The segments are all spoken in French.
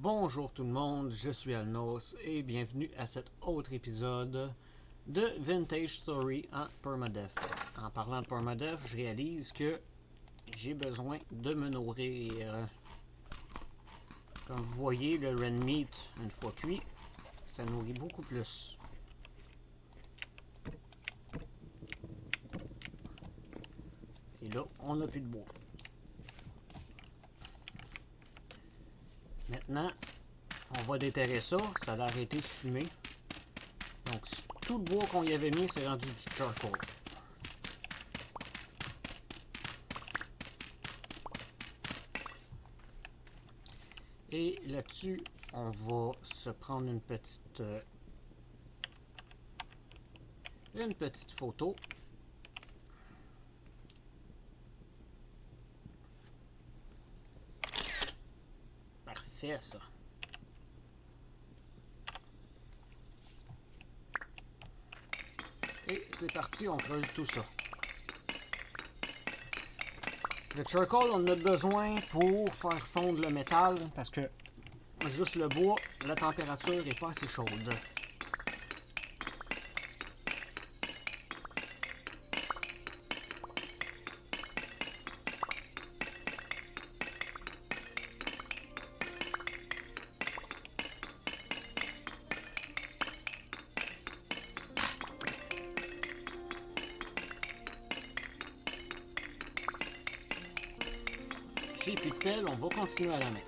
Bonjour tout le monde, je suis Alnos et bienvenue à cet autre épisode de Vintage Story en Permadeath. En parlant de Permadeath, je réalise que j'ai besoin de me nourrir. Comme vous voyez, le red meat, une fois cuit, ça nourrit beaucoup plus. Et là, on n'a plus de bois. Maintenant, on va déterrer ça, ça a arrêté de fumer. Donc, tout le bois qu'on y avait mis, c'est rendu du charcoal. Et là-dessus, on va se prendre une petite photo. Parfait, ça. Et c'est parti, on creuse tout ça. Le charcoal, on en a besoin pour faire fondre le métal parce que juste le bois, la température n'est pas assez chaude. J'ai plus de pelle, on va continuer à la main.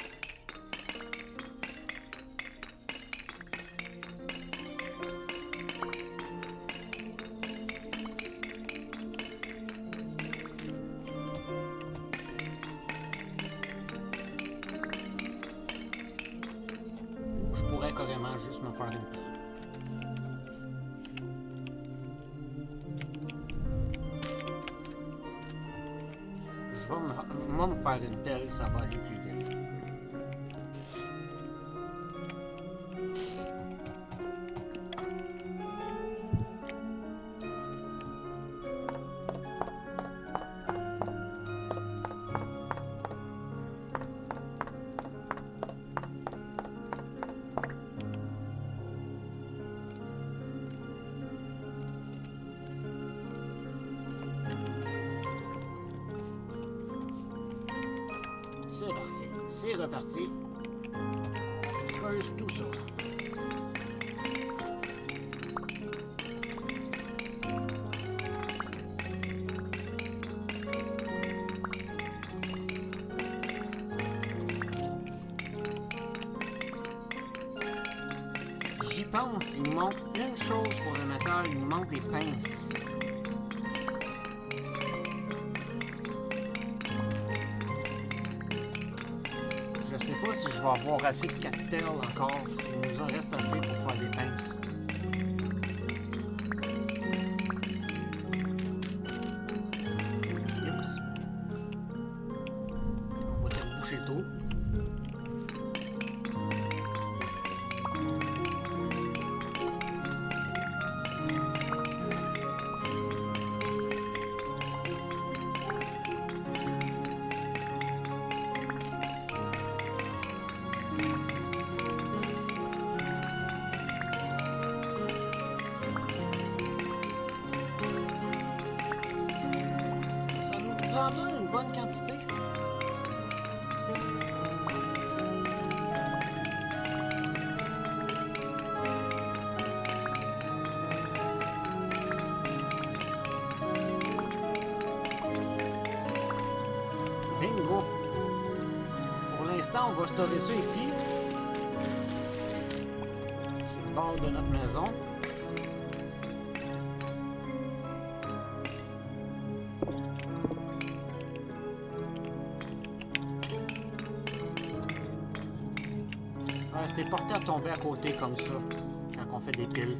Je pourrais carrément juste me faire une pelle. Moi, me faire une pelle, ça va aller plus vite. C'est parfait. C'est reparti. Creuse tout ça. J'y pense, il me manque une chose pour le métal, il me manque des pinces. Je sais pas si je vais avoir assez de capital encore, s'il nous en reste assez pour faire des pinces. Oups. On va peut-être boucher tôt. Ça nous prendra une bonne quantité. Bingo! Pour l'instant, on va stocker ça ici, sur le bord de notre maison. C'est porté à tomber à côté comme ça, quand on fait des piles.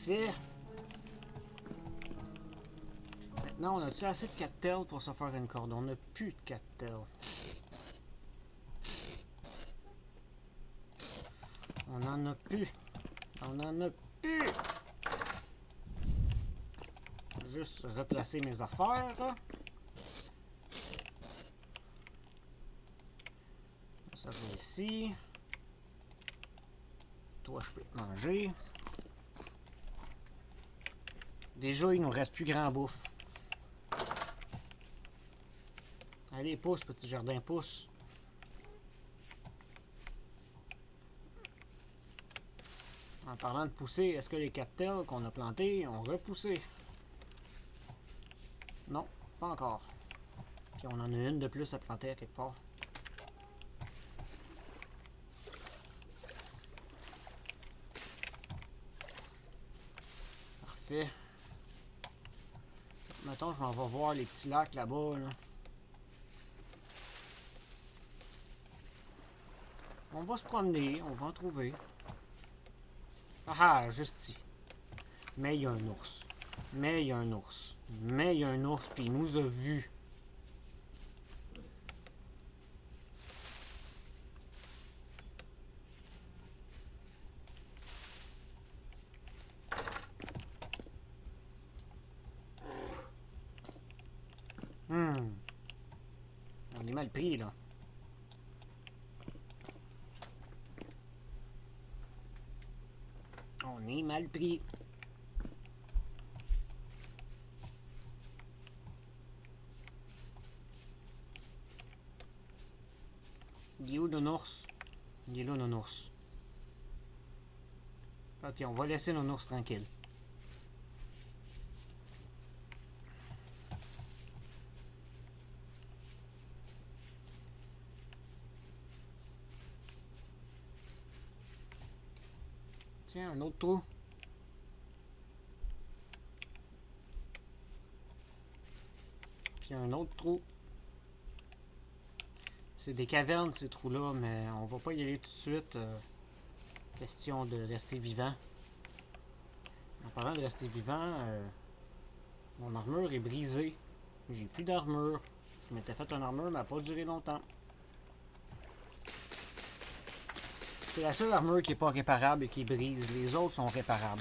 Parfait. Maintenant, on a-tu assez de cattails pour se faire une corde? On n'a plus de cattails. On en a plus. On en a plus. Juste replacer mes affaires. Ça va ici. Toi, je peux te manger. Déjà, il nous reste plus grand bouffe. Allez, pousse, petit jardin, pousse. En parlant de pousser, est-ce que les cattails qu'on a plantés ont repoussé? Non, pas encore. Puis on en a une de plus à planter à quelque part. Parfait. Mettons, je m'en vais voir les petits lacs là-bas. Là. On va se promener, on va en trouver. Ah, juste ici. Mais il y a un ours. Mais il y a un ours. Mais il y a un ours, puis il nous a vus. On est mal pris, là. On est mal pris. Il est où le ours? Il est là, nos ours. Ok, on va laisser nos ours tranquilles. Tiens, un autre trou. Puis un autre trou. C'est des cavernes, ces trous-là, mais on va pas y aller tout de suite. Question de rester vivant. En parlant de rester vivant, mon armure est brisée. J'ai plus d'armure. Je m'étais fait une armure, mais elle n'a pas duré longtemps. C'est la seule armure qui n'est pas réparable et qui brise. Les autres sont réparables.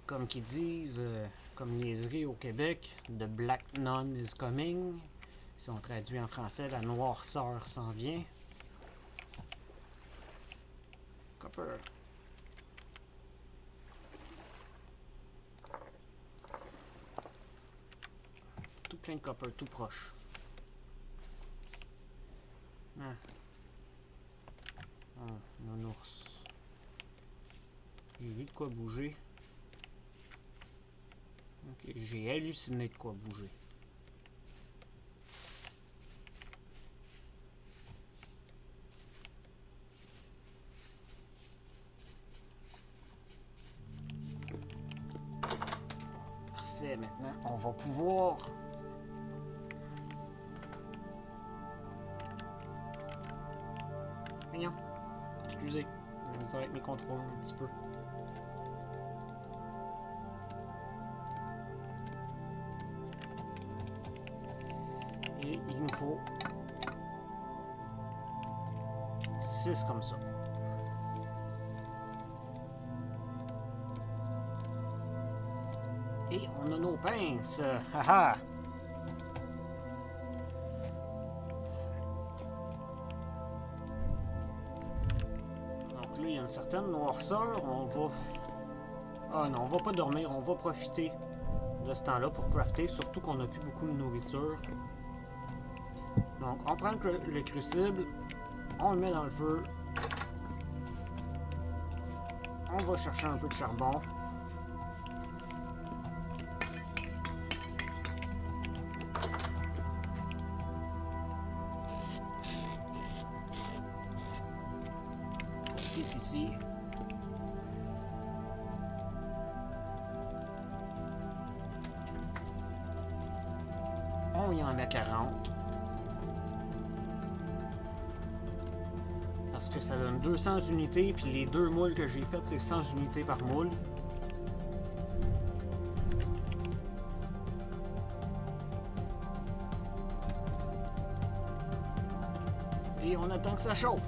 Comme qu'ils disent, comme niaiserie au Québec, The Black Nun is coming. Si on traduit en français, la noirceur s'en vient. Copper. Tout plein de copper, tout proche. Ah. Oh, mon ours. J'ai vu de quoi bouger. Ok, j'ai halluciné de quoi bouger. Parfait, maintenant, on va pouvoir... Voyons. Excusez, j'ai mis ça avec mes contrôles un petit peu. Et il nous faut 6 comme ça. Et on a nos pinces. Haha! Donc là, il y a une certaine noirceur. On va... Ah non, on va pas dormir. On va profiter de ce temps-là pour crafter. Surtout qu'on n'a plus beaucoup de nourriture. Donc, on prend le crucible. On le met dans le feu. On va chercher un peu de charbon. Profite ici. On y en met 40. Parce que ça donne 200 unités, puis les 2 moules que j'ai faites, c'est 100 unités par moule. Et on attend que ça chauffe.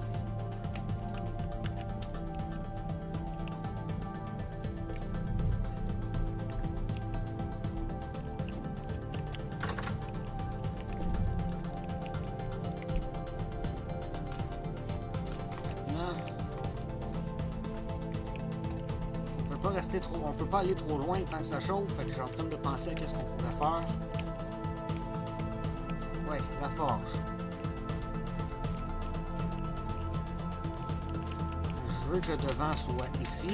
On peut pas aller trop loin tant que ça chauffe, fait que je suis en train de penser à qu'est-ce qu'on pourrait faire. Ouais, la forge. Je veux que le devant soit ici.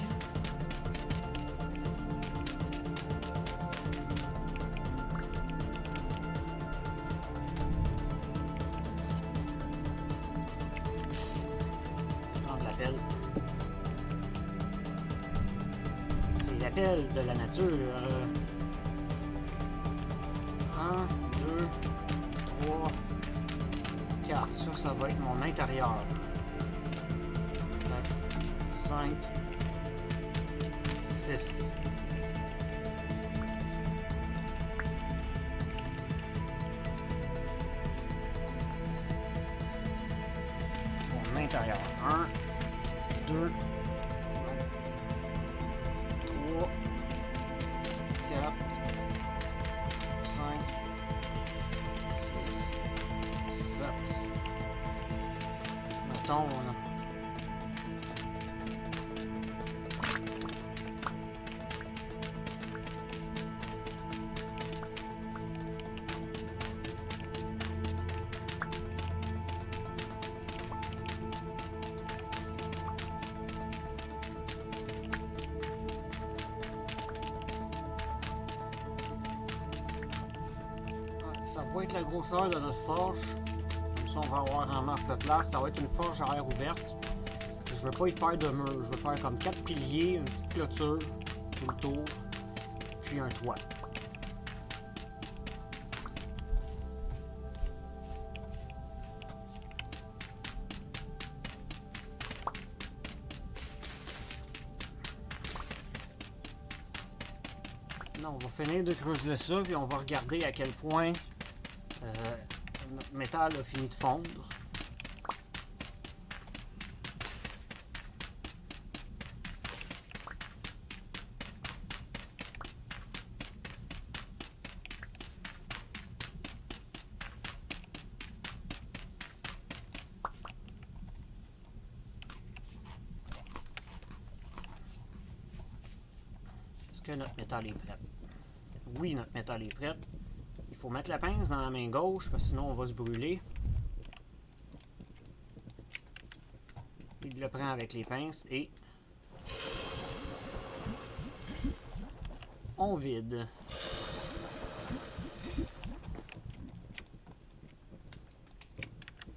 Prendre la pelle. L'appel de la nature. 1, 2, 3, 4. Ça va être mon intérieur. 5, 6. Mon intérieur. 1, 2, 4, 5, 6, 7. Mettons, là. Ça va être la grosseur de notre forge. Comme ça, on va avoir en marche de place. Ça va être une forge à air ouverte. Je ne veux pas y faire de mur. Je veux faire comme 4 piliers, une petite clôture tout le tour, puis un toit. Là, on va finir de creuser ça, puis on va regarder à quel point notre métal a fini de fondre. Est-ce que notre métal est prêt? Oui, notre métal est prêt. Il faut mettre la pince dans la main gauche, parce que sinon on va se brûler. Il le prend avec les pinces et on vide.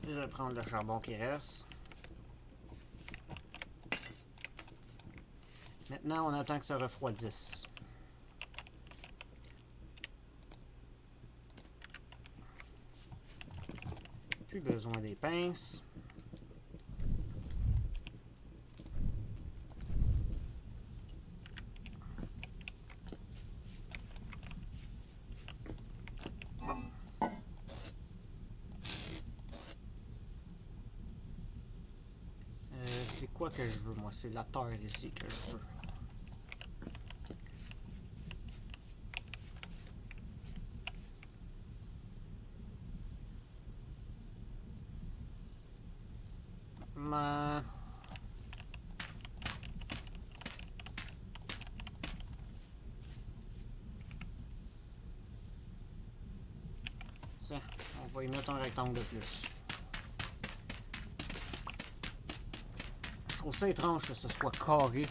Je vais prendre le charbon qui reste. Maintenant, on attend que ça refroidisse. Plus besoin des pinces. C'est quoi que je veux, moi? C'est la terre ici que je veux. Ça, on va y mettre un rectangle de plus. Je trouve ça étrange que ce soit carré.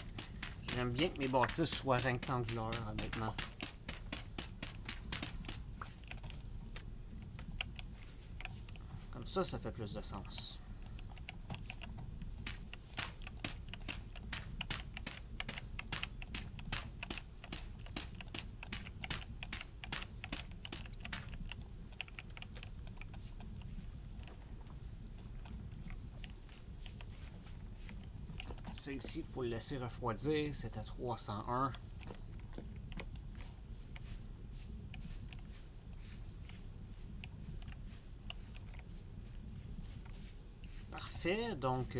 J'aime bien que mes bâtisses soient rectangulaires, honnêtement. Comme ça fait plus de sens. ça ici, il faut le laisser refroidir. C'est à 301. Parfait, donc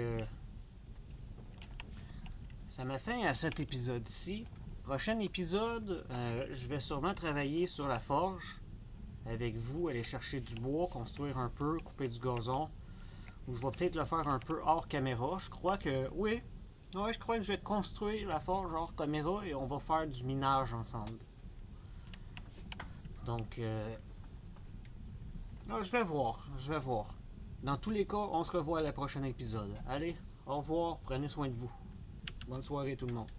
ça met fin à cet épisode-ci. Prochain épisode, je vais sûrement travailler sur la forge avec vous, aller chercher du bois, construire un peu, couper du gazon. Ou je vais peut-être le faire un peu hors caméra. Je crois que oui. Ouais, je crois que je vais construire la forge hors caméra et on va faire du minage ensemble. Donc, je vais voir. Je vais voir. Dans tous les cas, on se revoit à la prochaine épisode. Allez, au revoir, prenez soin de vous. Bonne soirée tout le monde.